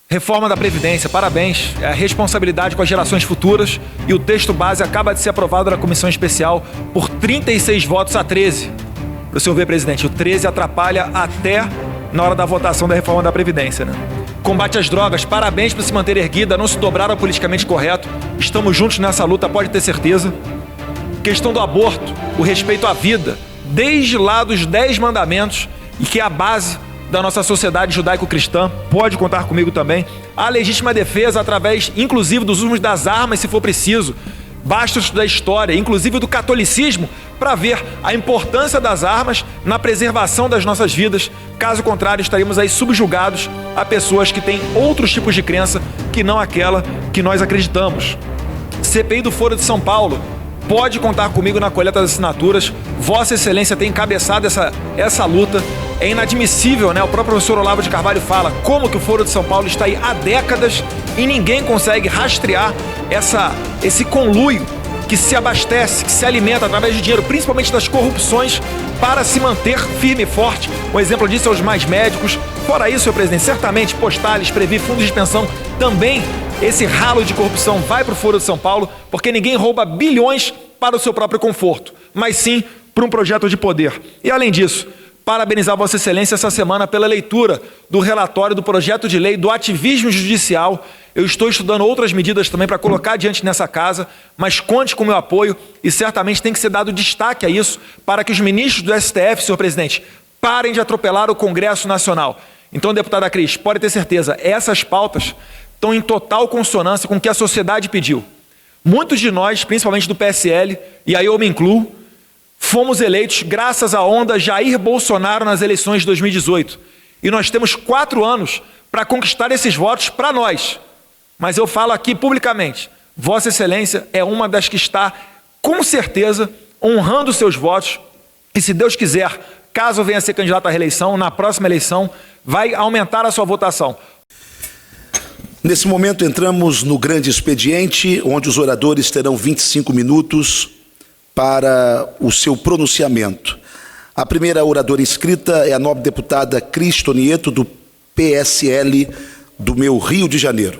Reforma da Previdência, parabéns. É a responsabilidade com as gerações futuras e o texto base acaba de ser aprovado na Comissão Especial por 36 votos a 13. Para o senhor ver, presidente, o 13 atrapalha até na hora da votação da reforma da Previdência, né? Combate às drogas, parabéns por se manter erguida, não se dobrar ao politicamente correto. Estamos juntos nessa luta, pode ter certeza. Questão do aborto, o respeito à vida, desde lá dos 10 mandamentos, e que é a base da nossa sociedade judaico-cristã, pode contar comigo também. A legítima defesa através, inclusive, dos usos das armas, se for preciso. Basta estudar a história, inclusive do catolicismo, para ver a importância das armas na preservação das nossas vidas. Caso contrário, estaríamos aí subjugados a pessoas que têm outros tipos de crença que não aquela que nós acreditamos. CPI do Foro de São Paulo, pode contar comigo na coleta das assinaturas. Vossa Excelência tem encabeçado essa luta. É inadmissível, né? O próprio professor Olavo de Carvalho fala como que o Foro de São Paulo está aí há décadas e ninguém consegue rastrear esse conluio que se abastece, que se alimenta através de dinheiro, principalmente das corrupções, para se manter firme e forte. Um exemplo disso é os mais médicos. Fora isso, senhor presidente, certamente postales, Previ, fundos de pensão, também esse ralo de corrupção vai para o Foro de São Paulo, porque ninguém rouba bilhões para o seu próprio conforto, mas sim para um projeto de poder. E além disso, parabenizar Vossa Excelência essa semana pela leitura do relatório do projeto de lei do ativismo judicial. Eu estou estudando outras medidas também para colocar adiante nessa casa, mas conte com o meu apoio e certamente tem que ser dado destaque a isso para que os ministros do STF, senhor presidente, parem de atropelar o Congresso Nacional. Então, deputada Cris, pode ter certeza, essas pautas estão em total consonância com o que a sociedade pediu. Muitos de nós, principalmente do PSL, e aí eu me incluo, fomos eleitos graças à onda Jair Bolsonaro nas eleições de 2018. E nós temos 4 anos para conquistar esses votos para nós. Mas eu falo aqui publicamente, Vossa Excelência é uma das que está, com certeza, honrando seus votos. E se Deus quiser, caso venha a ser candidato à reeleição, na próxima eleição, vai aumentar a sua votação. Nesse momento entramos no grande expediente, onde os oradores terão 25 minutos para o seu pronunciamento. A primeira oradora inscrita é a nobre deputada Cris Tonieto, do PSL do meu Rio de Janeiro.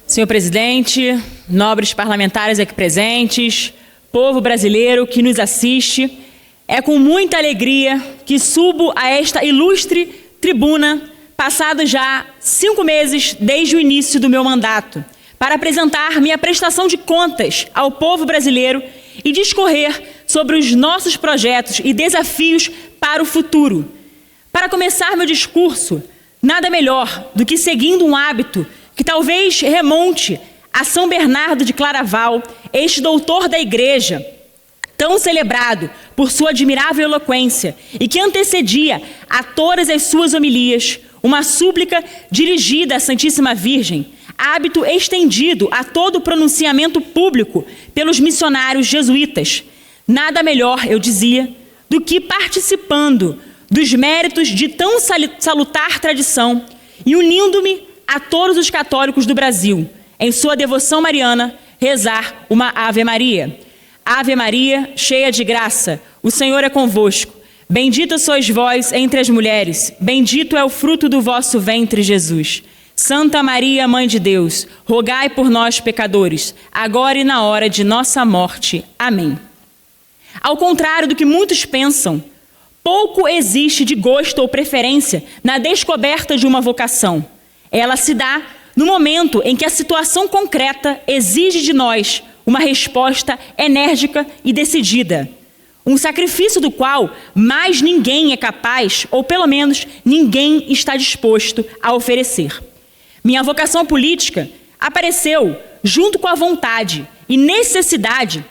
Senhor presidente, nobres parlamentares aqui presentes, povo brasileiro que nos assiste, é com muita alegria que subo a esta ilustre tribuna, passados já 5 meses desde o início do meu mandato, para apresentar minha prestação de contas ao povo brasileiro e discorrer sobre os nossos projetos e desafios para o futuro. Para começar meu discurso, nada melhor do que seguindo um hábito que talvez remonte a São Bernardo de Claraval, este doutor da Igreja, tão celebrado por sua admirável eloquência e que antecedia a todas as suas homilias uma súplica dirigida à Santíssima Virgem, hábito estendido a todo o pronunciamento público pelos missionários jesuítas. Nada melhor, eu dizia, do que participando dos méritos de tão salutar tradição e unindo-me a todos os católicos do Brasil, em sua devoção mariana, rezar uma Ave Maria. Ave Maria, cheia de graça, o Senhor é convosco. Bendita sois vós entre as mulheres, bendito é o fruto do vosso ventre, Jesus. Santa Maria, Mãe de Deus, rogai por nós, pecadores, agora e na hora de nossa morte. Amém. Ao contrário do que muitos pensam, pouco existe de gosto ou preferência na descoberta de uma vocação. Ela se dá no momento em que a situação concreta exige de nós uma resposta enérgica e decidida. Um sacrifício do qual mais ninguém é capaz, ou pelo menos ninguém está disposto a oferecer. Minha vocação política apareceu junto com a vontade e necessidade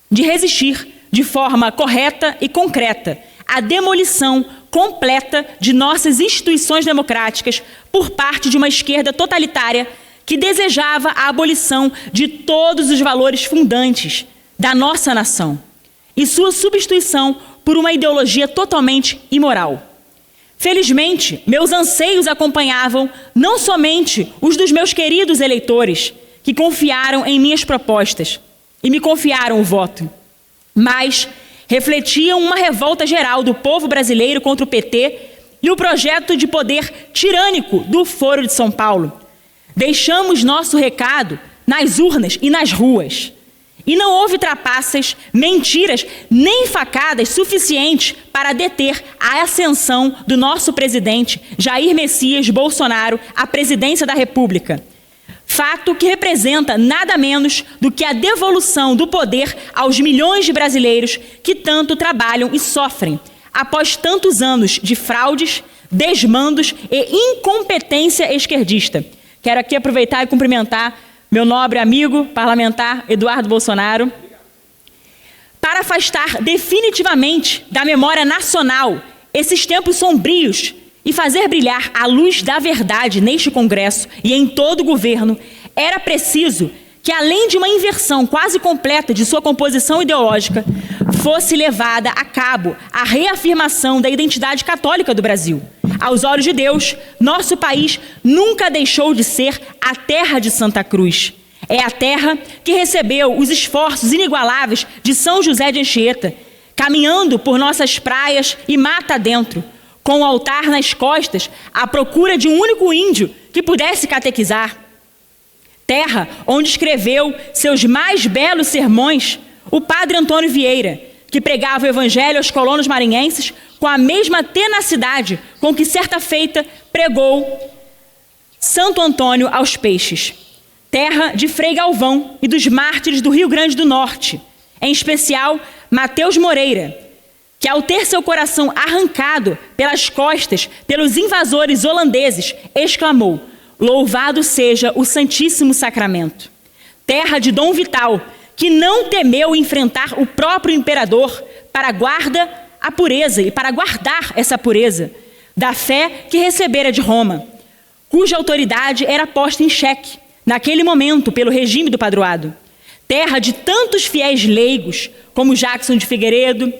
de resistir de forma correta e concreta à demolição completa de nossas instituições democráticas por parte de uma esquerda totalitária que desejava a abolição de todos os valores fundantes da nossa nação e sua substituição por uma ideologia totalmente imoral. Felizmente, meus anseios acompanhavam não somente os dos meus queridos eleitores, que confiaram em minhas propostas e me confiaram o voto, mas refletiam uma revolta geral do povo brasileiro contra o PT e o projeto de poder tirânico do Foro de São Paulo. Deixamos nosso recado nas urnas e nas ruas. E não houve trapaças, mentiras, nem facadas suficientes para deter a ascensão do nosso presidente Jair Messias Bolsonaro à presidência da República. Fato que representa nada menos do que a devolução do poder aos milhões de brasileiros que tanto trabalham e sofrem após tantos anos de fraudes, desmandos e incompetência esquerdista. Quero aqui aproveitar e cumprimentar meu nobre amigo parlamentar Eduardo Bolsonaro, para afastar definitivamente da memória nacional esses tempos sombrios e fazer brilhar a luz da verdade neste Congresso e em todo o governo, era preciso que, além de uma inversão quase completa de sua composição ideológica, fosse levada a cabo a reafirmação da identidade católica do Brasil. Aos olhos de Deus, nosso país nunca deixou de ser a terra de Santa Cruz. É a terra que recebeu os esforços inigualáveis de São José de Anchieta, caminhando por nossas praias e mata adentro, com o altar nas costas, à procura de um único índio que pudesse catequizar. Terra onde escreveu seus mais belos sermões o padre Antônio Vieira, que pregava o evangelho aos colonos maranhenses com a mesma tenacidade com que certa feita pregou Santo Antônio aos peixes. Terra de Frei Galvão e dos mártires do Rio Grande do Norte, em especial Mateus Moreira, que ao ter seu coração arrancado pelas costas pelos invasores holandeses, exclamou: "Louvado seja o Santíssimo Sacramento". Terra de Dom Vital, que não temeu enfrentar o próprio imperador para guardar a pureza e para guardar essa pureza da fé que recebera de Roma, cuja autoridade era posta em xeque naquele momento pelo regime do padroado. Terra de tantos fiéis leigos como Jackson de Figueiredo,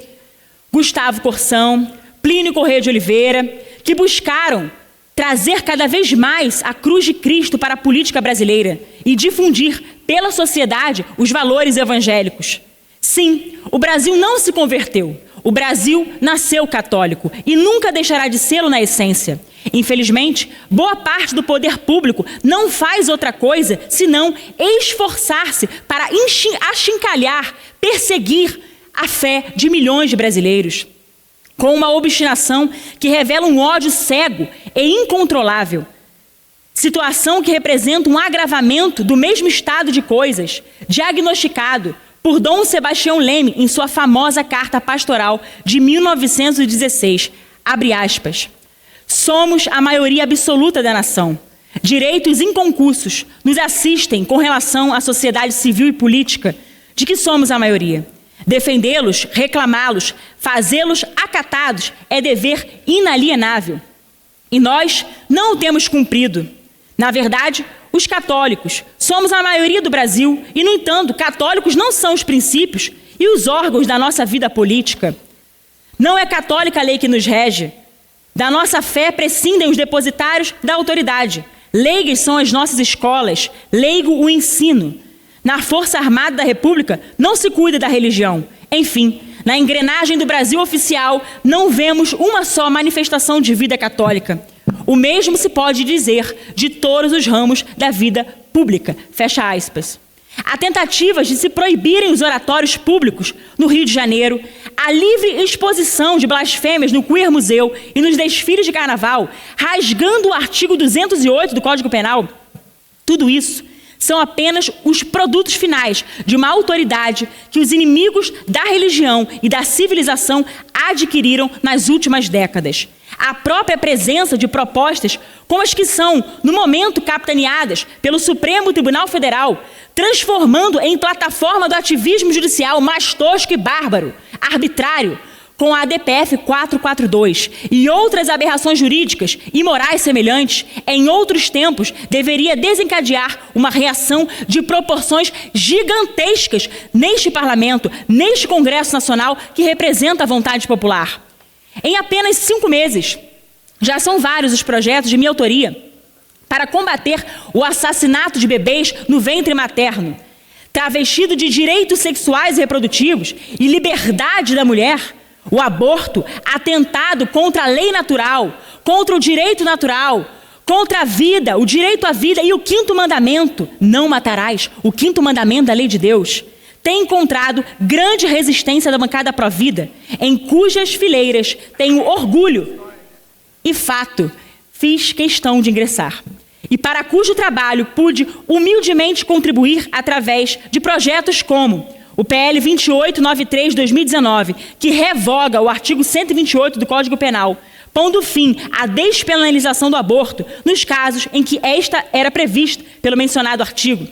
Gustavo Corsão, Plínio Corrêa de Oliveira, que buscaram trazer cada vez mais a cruz de Cristo para a política brasileira e difundir pela sociedade os valores evangélicos. Sim, o Brasil não se converteu. O Brasil nasceu católico e nunca deixará de sê-lo na essência. Infelizmente, boa parte do poder público não faz outra coisa senão esforçar-se para achincalhar, perseguir a fé de milhões de brasileiros, com uma obstinação que revela um ódio cego e incontrolável. Situação que representa um agravamento do mesmo estado de coisas diagnosticado por Dom Sebastião Leme em sua famosa carta pastoral de 1916, abre aspas: "Somos a maioria absoluta da nação. Direitos inconcussos nos assistem com relação à sociedade civil e política, de que somos a maioria. Defendê-los, reclamá-los, fazê-los acatados é dever inalienável. E nós não o temos cumprido. Na verdade, os católicos somos a maioria do Brasil e, no entanto, católicos não são os princípios e os órgãos da nossa vida política. Não é católica a lei que nos rege. Da nossa fé prescindem os depositários da autoridade. Leigas são as nossas escolas, leigo o ensino. Na Força Armada da República não se cuida da religião. Enfim, na engrenagem do Brasil oficial não vemos uma só manifestação de vida católica. O mesmo se pode dizer de todos os ramos da vida pública". Fecha aspas. Há tentativas de se proibirem os oratórios públicos no Rio de Janeiro, a livre exposição de blasfêmias no Queer Museu e nos desfiles de carnaval, rasgando o artigo 208 do Código Penal. Tudo isso são apenas os produtos finais de uma autoridade que os inimigos da religião e da civilização adquiriram nas últimas décadas. A própria presença de propostas como as que são, no momento, capitaneadas pelo Supremo Tribunal Federal, transformando em plataforma do ativismo judicial mais tosco e bárbaro, arbitrário, com a ADPF 442 e outras aberrações jurídicas e morais semelhantes, em outros tempos, deveria desencadear uma reação de proporções gigantescas neste Parlamento, neste Congresso Nacional que representa a vontade popular. Em apenas 5 meses, já são vários os projetos de minha autoria para combater o assassinato de bebês no ventre materno. travestido de direitos sexuais e reprodutivos e liberdade da mulher, o aborto, atentado contra a lei natural, contra o direito natural, contra a vida, o direito à vida e o 5º mandamento, não matarás, o 5º mandamento da lei de Deus, tem encontrado grande resistência da bancada pró-vida, em cujas fileiras tenho orgulho e fato, fiz questão de ingressar. E para cujo trabalho pude humildemente contribuir através de projetos como o PL 2893 de 2019, que revoga o artigo 128 do Código Penal, pondo fim à despenalização do aborto nos casos em que esta era prevista pelo mencionado artigo.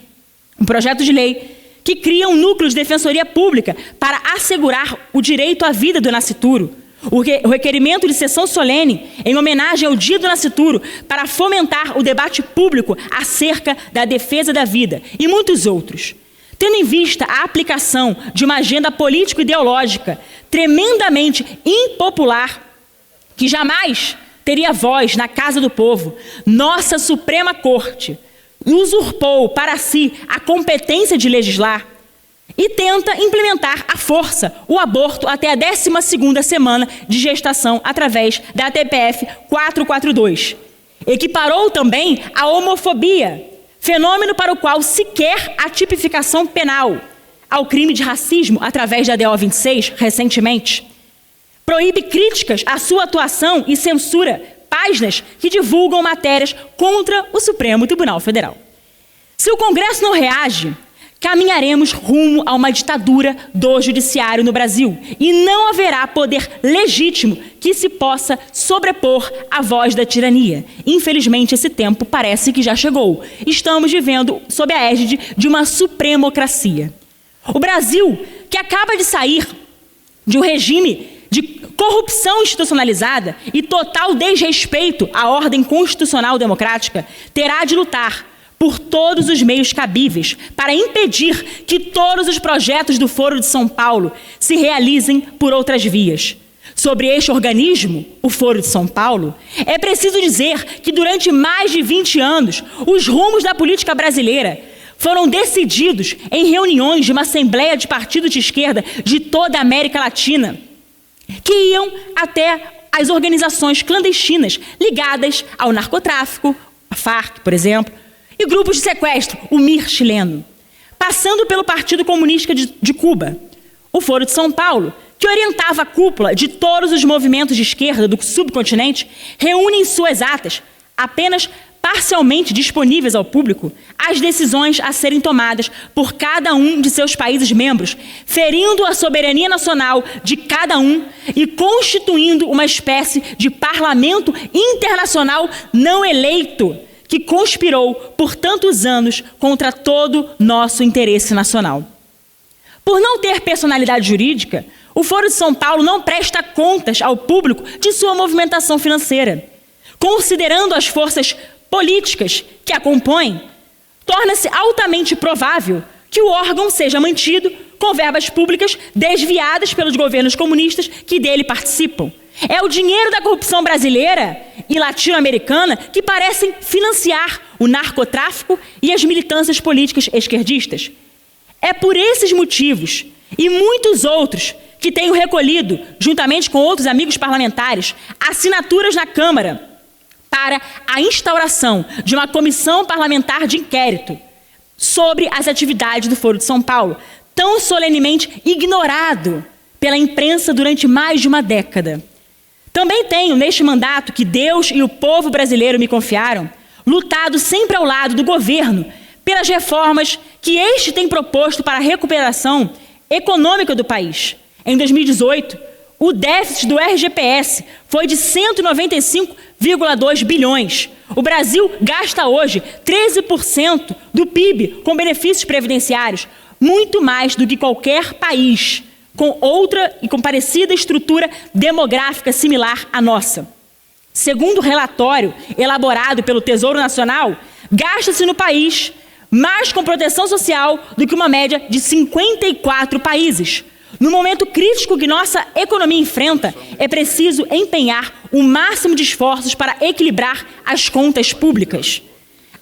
Um projeto de lei que cria um núcleo de defensoria pública para assegurar o direito à vida do nascituro, o requerimento de sessão solene em homenagem ao Dia do Nascituro para fomentar o debate público acerca da defesa da vida e muitos outros. Tendo em vista a aplicação de uma agenda político-ideológica tremendamente impopular, que jamais teria voz na casa do povo, nossa Suprema Corte usurpou para si a competência de legislar e tenta implementar à força o aborto até a 12ª semana de gestação através da TPF 442. Equiparou também a homofobia, fenômeno para o qual sequer a tipificação penal, ao crime de racismo através da DO 26, recentemente. Proíbe críticas à sua atuação e censura páginas que divulgam matérias contra o Supremo Tribunal Federal. Se o Congresso não reage, caminharemos rumo a uma ditadura do judiciário no Brasil e não haverá poder legítimo que se possa sobrepor à voz da tirania. Infelizmente, esse tempo parece que já chegou. Estamos vivendo sob a égide de uma supremocracia. O Brasil, que acaba de sair de um regime de corrupção institucionalizada e total desrespeito à ordem constitucional democrática, terá de lutar por todos os meios cabíveis para impedir que todos os projetos do Foro de São Paulo se realizem por outras vias. Sobre este organismo, o Foro de São Paulo, é preciso dizer que durante mais de 20 anos, os rumos da política brasileira foram decididos em reuniões de uma assembleia de partidos de esquerda de toda a América Latina, que iam até as organizações clandestinas ligadas ao narcotráfico, a FARC, por exemplo, e grupos de sequestro, o MIR chileno, passando pelo Partido Comunista de Cuba, o Foro de São Paulo, que orientava a cúpula de todos os movimentos de esquerda do subcontinente, reúne em suas atas, apenas parcialmente disponíveis ao público, as decisões a serem tomadas por cada um de seus países membros, ferindo a soberania nacional de cada um e constituindo uma espécie de parlamento internacional não eleito, que conspirou por tantos anos contra todo nosso interesse nacional. Por não ter personalidade jurídica, o Foro de São Paulo não presta contas ao público de sua movimentação financeira. Considerando as forças políticas que a compõem, torna-se altamente provável que o órgão seja mantido com verbas públicas desviadas pelos governos comunistas que dele participam. É o dinheiro da corrupção brasileira e latino-americana que parecem financiar o narcotráfico e as militâncias políticas esquerdistas. É por esses motivos e muitos outros que tenho recolhido, juntamente com outros amigos parlamentares, assinaturas na Câmara para a instauração de uma comissão parlamentar de inquérito sobre as atividades do Foro de São Paulo, tão solenemente ignorado pela imprensa durante mais de uma década. Também tenho, neste mandato que Deus e o povo brasileiro me confiaram, lutado sempre ao lado do governo pelas reformas que este tem proposto para a recuperação econômica do país. Em 2018, o déficit do RGPS foi de 195,2 bilhões. O Brasil gasta hoje 13% do PIB com benefícios previdenciários, muito mais do que qualquer país com outra e com parecida estrutura demográfica similar à nossa. Segundo o relatório elaborado pelo Tesouro Nacional, gasta-se no país mais com proteção social do que uma média de 54 países. No momento crítico que nossa economia enfrenta, é preciso empenhar o máximo de esforços para equilibrar as contas públicas.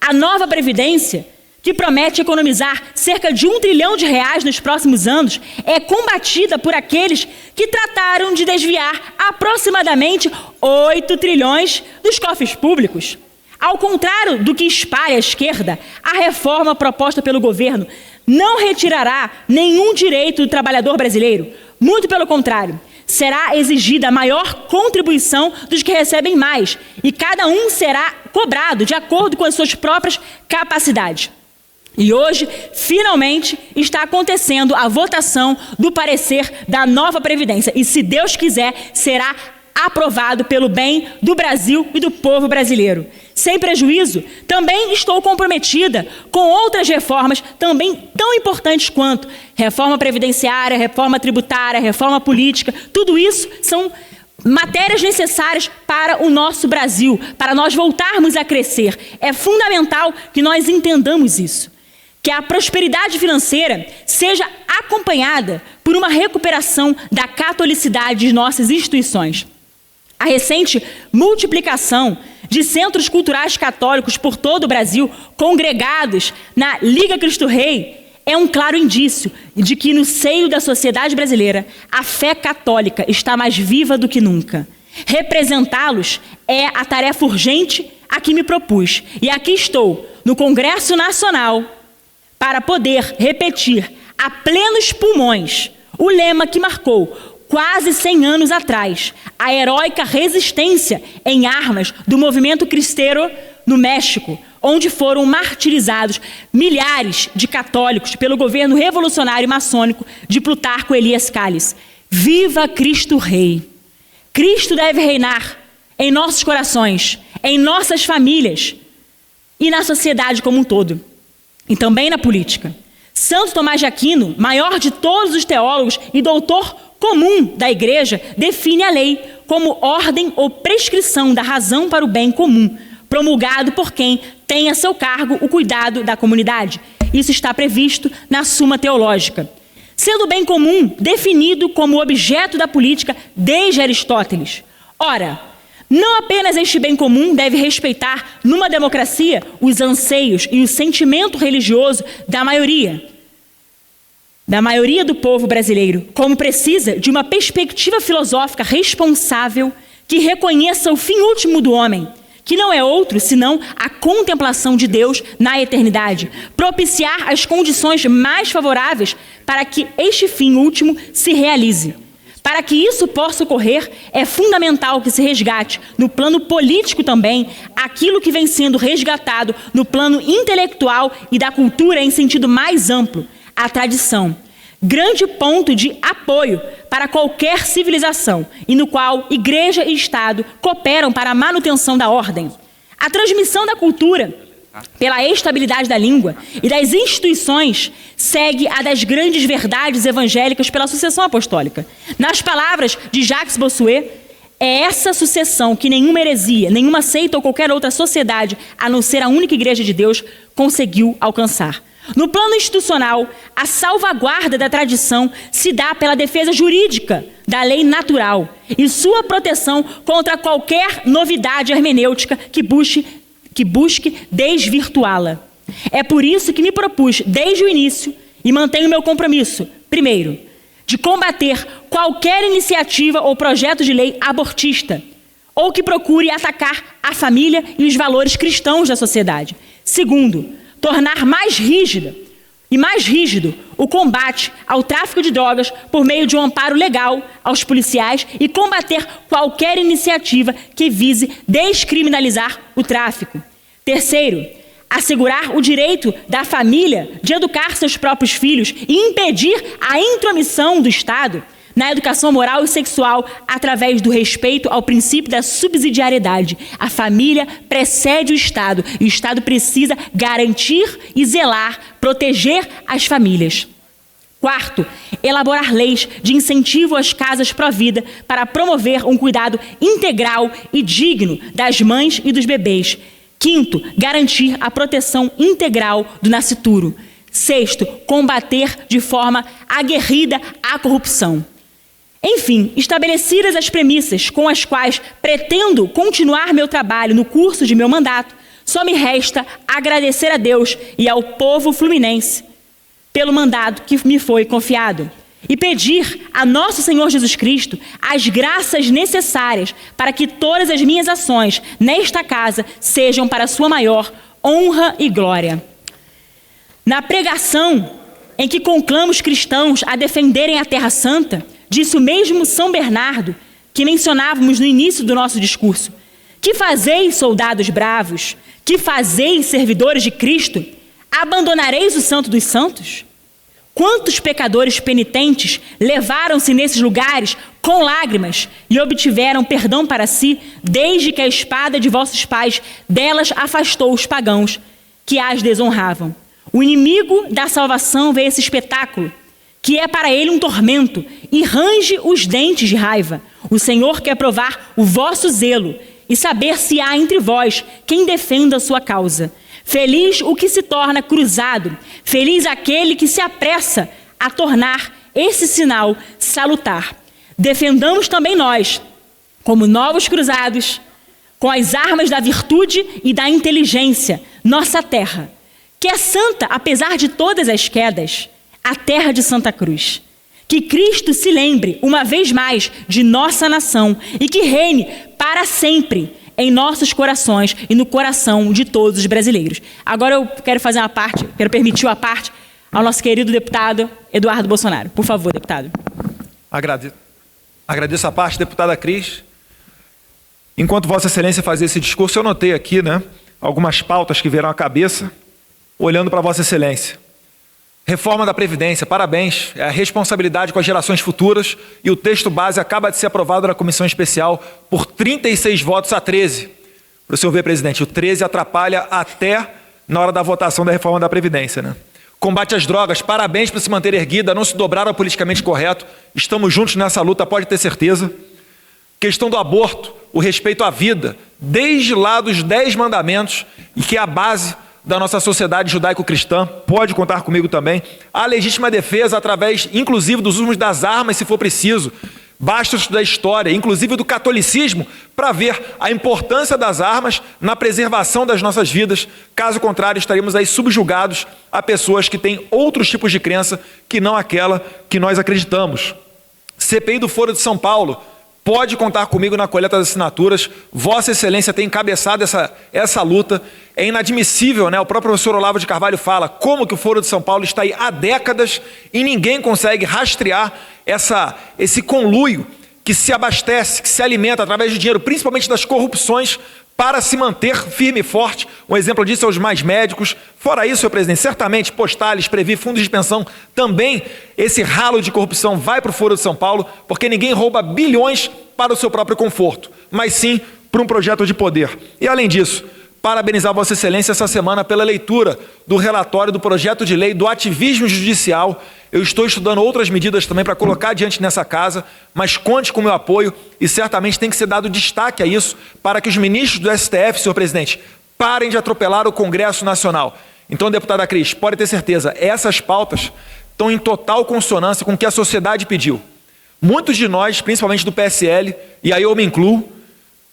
A nova Previdência que promete economizar cerca de R$1 trilhão nos próximos anos, é combatida por aqueles que trataram de desviar aproximadamente 8 trilhões dos cofres públicos. Ao contrário do que espalha a esquerda, a reforma proposta pelo governo não retirará nenhum direito do trabalhador brasileiro. Muito pelo contrário, será exigida maior contribuição dos que recebem mais e cada um será cobrado de acordo com as suas próprias capacidades. E hoje, finalmente, está acontecendo a votação do parecer da nova Previdência. E, se Deus quiser, será aprovado pelo bem do Brasil e do povo brasileiro. Sem prejuízo, também estou comprometida com outras reformas também tão importantes quanto reforma previdenciária, reforma tributária, reforma política. Tudo isso são matérias necessárias para o nosso Brasil, para nós voltarmos a crescer. É fundamental que nós entendamos isso. Que a prosperidade financeira seja acompanhada por uma recuperação da catolicidade de nossas instituições. A recente multiplicação de centros culturais católicos por todo o Brasil, congregados na Liga Cristo Rei, é um claro indício de que no seio da sociedade brasileira a fé católica está mais viva do que nunca. Representá-los é a tarefa urgente a que me propus. E aqui estou, no Congresso Nacional, para poder repetir a plenos pulmões o lema que marcou quase 100 anos atrás a heróica resistência em armas do movimento cristero no México, onde foram martirizados milhares de católicos pelo governo revolucionário maçônico de Plutarco Elias Calles. Viva Cristo Rei! Cristo deve reinar em nossos corações, em nossas famílias e na sociedade como um todo. E também na política. Santo Tomás de Aquino, maior de todos os teólogos e doutor comum da Igreja, define a lei como ordem ou prescrição da razão para o bem comum, promulgado por quem tem a seu cargo o cuidado da comunidade. Isso está previsto na Suma Teológica. Sendo o bem comum definido como objeto da política desde Aristóteles. Ora, não apenas este bem comum deve respeitar, numa democracia, os anseios e o sentimento religioso da maioria do povo brasileiro, como precisa de uma perspectiva filosófica responsável que reconheça o fim último do homem, que não é outro senão a contemplação de Deus na eternidade, propiciar as condições mais favoráveis para que este fim último se realize. Para que isso possa ocorrer, é fundamental que se resgate, no plano político também, aquilo que vem sendo resgatado no plano intelectual e da cultura em sentido mais amplo, a tradição. Grande ponto de apoio para qualquer civilização e no qual Igreja e Estado cooperam para a manutenção da ordem. A transmissão da cultura pela estabilidade da língua e das instituições, segue a das grandes verdades evangélicas pela sucessão apostólica. Nas palavras de Jacques Bossuet, é essa sucessão que nenhuma heresia, nenhuma seita ou qualquer outra sociedade, a não ser a única Igreja de Deus, conseguiu alcançar. No plano institucional, a salvaguarda da tradição se dá pela defesa jurídica da lei natural e sua proteção contra qualquer novidade hermenêutica que busque desvirtuá-la. É por isso que me propus, desde o início, e mantenho meu compromisso, primeiro, de combater qualquer iniciativa ou projeto de lei abortista, ou que procure atacar a família e os valores cristãos da sociedade. Segundo, tornar mais rígido o combate ao tráfico de drogas por meio de um amparo legal aos policiais e combater qualquer iniciativa que vise descriminalizar o tráfico. Terceiro, assegurar o direito da família de educar seus próprios filhos e impedir a intromissão do Estado na educação moral e sexual através do respeito ao princípio da subsidiariedade. A família precede o Estado e o Estado precisa garantir e zelar, proteger as famílias. Quarto, elaborar leis de incentivo às casas pró-vida para promover um cuidado integral e digno das mães e dos bebês. Quinto, garantir a proteção integral do nascituro. Sexto, combater de forma aguerrida a corrupção. Enfim, estabelecidas as premissas com as quais pretendo continuar meu trabalho no curso de meu mandato, só me resta agradecer a Deus e ao povo fluminense pelo mandato que me foi confiado e pedir a nosso Senhor Jesus Cristo as graças necessárias para que todas as minhas ações nesta casa sejam para a sua maior honra e glória. Na pregação em que conclamo os cristãos a defenderem a Terra Santa, disse o mesmo São Bernardo que mencionávamos no início do nosso discurso: que fazeis, soldados bravos? Que fazeis, servidores de Cristo? Abandonareis o Santo dos Santos? Quantos pecadores penitentes levaram-se nesses lugares com lágrimas e obtiveram perdão para si, desde que a espada de vossos pais delas afastou os pagãos que as desonravam? O inimigo da salvação vê esse espetáculo, que é para ele um tormento, e range os dentes de raiva. O Senhor quer provar o vosso zelo e saber se há entre vós quem defenda a sua causa. Feliz o que se torna cruzado, feliz aquele que se apressa a tornar esse sinal salutar. Defendamos também nós, como novos cruzados, com as armas da virtude e da inteligência, nossa terra, que é santa apesar de todas as quedas, a terra de Santa Cruz. Que Cristo se lembre, uma vez mais, de nossa nação e que reine para sempre em nossos corações e no coração de todos os brasileiros. Agora eu quero fazer uma parte, quero permitir uma parte ao nosso querido deputado Eduardo Bolsonaro. Por favor, deputado. Agradeço a parte, deputada Cris. Enquanto Vossa Excelência fazia esse discurso, eu notei aqui, algumas pautas que vieram à cabeça, olhando para Vossa Excelência. Reforma da Previdência, parabéns, é a responsabilidade com as gerações futuras e o texto base acaba de ser aprovado na Comissão Especial por 36 votos a 13. Para o senhor ver, presidente, o 13 atrapalha até na hora da votação da reforma da Previdência, Combate às drogas, parabéns por se manter erguida, não se dobrar ao politicamente correto, estamos juntos nessa luta, pode ter certeza. Questão do aborto, o respeito à vida, desde lá dos 10 mandamentos, e que é a base da nossa sociedade judaico-cristã, pode contar comigo também. A legítima defesa através, inclusive, dos usos das armas, se for preciso. Basta estudar história, inclusive do catolicismo, para ver a importância das armas na preservação das nossas vidas. Caso contrário, estaríamos aí subjugados a pessoas que têm outros tipos de crença que não aquela que nós acreditamos. CPI do Foro de São Paulo, pode contar comigo na coleta das assinaturas. Vossa Excelência tem encabeçado essa luta. É inadmissível, O próprio professor Olavo de Carvalho fala como que o Foro de São Paulo está aí há décadas e ninguém consegue rastrear esse conluio que se abastece, que se alimenta através de dinheiro, principalmente das corrupções, para se manter firme e forte. Um exemplo disso é os mais médicos. Fora isso, senhor presidente, certamente postales, Previ, fundos de pensão, também esse ralo de corrupção vai para o Foro de São Paulo, porque ninguém rouba bilhões para o seu próprio conforto, mas sim para um projeto de poder. E além disso, parabenizar Vossa Excelência essa semana pela leitura do relatório do projeto de lei do ativismo judicial. Eu estou estudando outras medidas também para colocar adiante nessa casa, mas conte com o meu apoio e certamente tem que ser dado destaque a isso para que os ministros do STF, senhor presidente, parem de atropelar o Congresso Nacional. Então, deputada Cris, pode ter certeza, essas pautas estão em total consonância com o que a sociedade pediu. Muitos de nós, principalmente do PSL, e aí eu me incluo,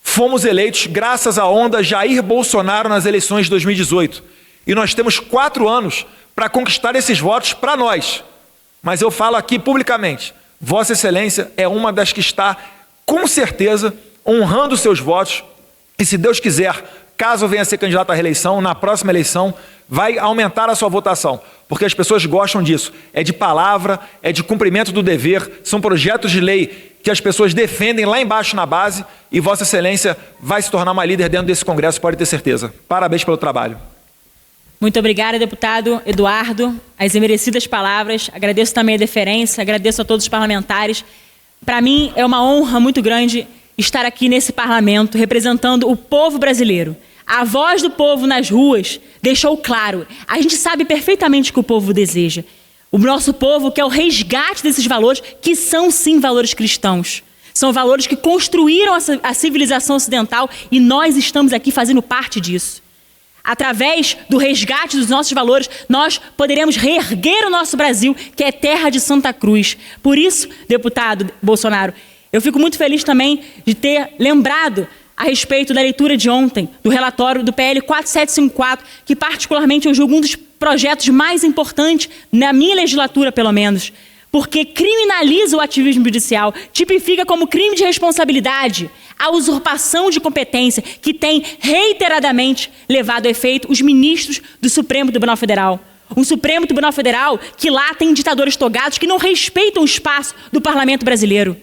fomos eleitos graças à onda Jair Bolsonaro nas eleições de 2018. E nós temos 4 anos para conquistar esses votos para nós. Mas eu falo aqui publicamente, Vossa Excelência é uma das que está, com certeza, honrando seus votos. E se Deus quiser, caso venha a ser candidato à reeleição, na próxima eleição, vai aumentar a sua votação. Porque as pessoas gostam disso. É de palavra, é de cumprimento do dever, são projetos de lei que as pessoas defendem lá embaixo na base e Vossa Excelência vai se tornar uma líder dentro desse Congresso, pode ter certeza. Parabéns pelo trabalho. Muito obrigada, deputado Eduardo. As merecidas palavras. Agradeço também a deferência, agradeço a todos os parlamentares. Para mim é uma honra muito grande estar aqui nesse parlamento representando o povo brasileiro. A voz do povo nas ruas deixou claro. A gente sabe perfeitamente o que o povo deseja. O nosso povo quer o resgate desses valores, que são sim valores cristãos. São valores que construíram a civilização ocidental e nós estamos aqui fazendo parte disso. Através do resgate dos nossos valores, nós poderemos reerguer o nosso Brasil, que é terra de Santa Cruz. Por isso, deputado Bolsonaro, eu fico muito feliz também de ter lembrado a respeito da leitura de ontem, do relatório do PL 4754, que particularmente eu julgo um dos projetos mais importantes, na minha legislatura pelo menos, porque criminaliza o ativismo judicial, tipifica como crime de responsabilidade a usurpação de competência que tem reiteradamente levado a efeito os ministros do Supremo Tribunal Federal. Um Supremo Tribunal Federal que lá tem ditadores togados que não respeitam o espaço do parlamento brasileiro.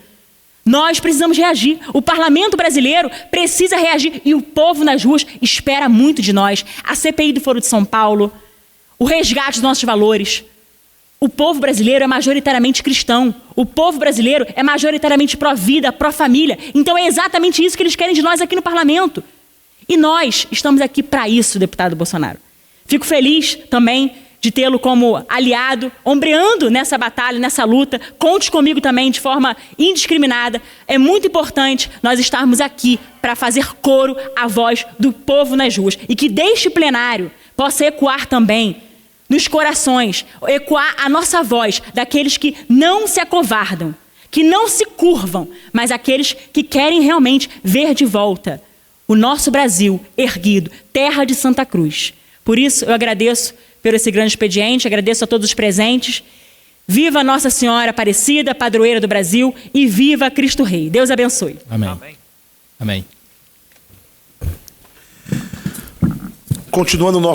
Nós precisamos reagir. O parlamento brasileiro precisa reagir e o povo nas ruas espera muito de nós. A CPI do Foro de São Paulo, o resgate dos nossos valores. O povo brasileiro é majoritariamente cristão. O povo brasileiro é majoritariamente pró-vida, pró-família. Então é exatamente isso que eles querem de nós aqui no parlamento. E nós estamos aqui para isso, deputado Bolsonaro. Fico feliz também de tê-lo como aliado, ombreando nessa batalha, nessa luta. Conte comigo também de forma indiscriminada. É muito importante nós estarmos aqui para fazer coro à voz do povo nas ruas. E que deste plenário possa ecoar também nos corações, ecoar a nossa voz daqueles que não se acovardam, que não se curvam, mas aqueles que querem realmente ver de volta o nosso Brasil erguido, terra de Santa Cruz. Por isso, eu agradeço por esse grande expediente, agradeço a todos os presentes. Viva Nossa Senhora Aparecida, padroeira do Brasil, e viva Cristo Rei. Deus abençoe. Amém. Amém. Amém. Continuando o nosso